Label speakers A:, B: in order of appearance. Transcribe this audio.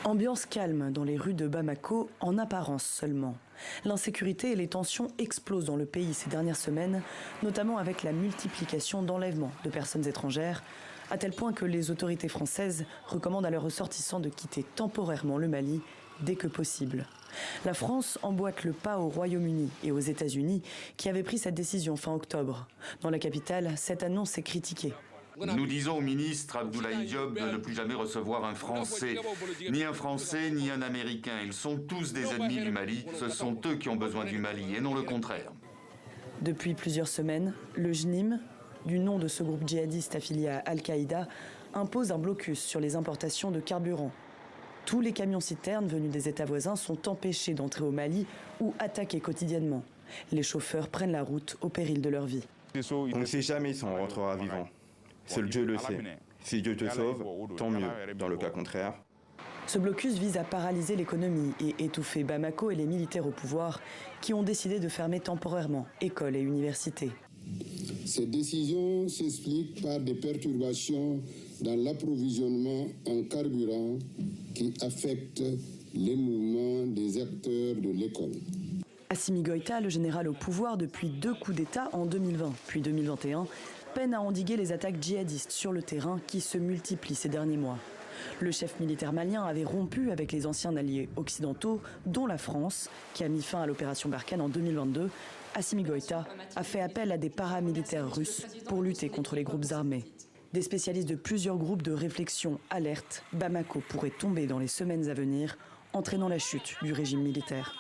A: Ambiance calme dans les rues de Bamako, en apparence seulement. L'insécurité et les tensions explosent dans le pays ces dernières semaines, notamment avec la multiplication d'enlèvements de personnes étrangères, à tel point que les autorités françaises recommandent à leurs ressortissants de quitter temporairement le Mali dès que possible. La France emboîte le pas au Royaume-Uni et aux États-Unis, qui avaient pris cette décision fin octobre. Dans la capitale, cette annonce est critiquée.
B: Nous disons au ministre Abdoulaye Diop de ne plus jamais recevoir un Français. Ni un Français, ni un Américain. Ils sont tous des ennemis du Mali. Ce sont eux qui ont besoin du Mali et non le contraire.
A: Depuis plusieurs semaines, le JNIM, du nom de ce groupe djihadiste affilié à Al-Qaïda, impose un blocus sur les importations de carburant. Tous les camions-citernes venus des États voisins sont empêchés d'entrer au Mali ou attaqués quotidiennement. Les chauffeurs prennent la route au péril de leur vie.
C: On ne sait jamais si on rentrera vivant. Seul Dieu le sait. Si Dieu te sauve, tant mieux. Dans le cas contraire.
A: Ce blocus vise à paralyser l'économie et étouffer Bamako et les militaires au pouvoir qui ont décidé de fermer temporairement écoles et universités.
D: Ces décisions s'expliquent par des perturbations dans l'approvisionnement en carburant qui affectent les mouvements des acteurs de l'école.
A: Assimi Goïta, le général au pouvoir depuis 2 coups d'État en 2020 puis 2021, peine à endiguer les attaques djihadistes sur le terrain qui se multiplient ces derniers mois. Le chef militaire malien avait rompu avec les anciens alliés occidentaux, dont la France, qui a mis fin à l'opération Barkhane en 2022. Assimi Goïta a fait appel à des paramilitaires russes pour lutter contre les groupes armés. Des spécialistes de plusieurs groupes de réflexion alertent, Bamako pourrait tomber dans les semaines à venir, entraînant la chute du régime militaire.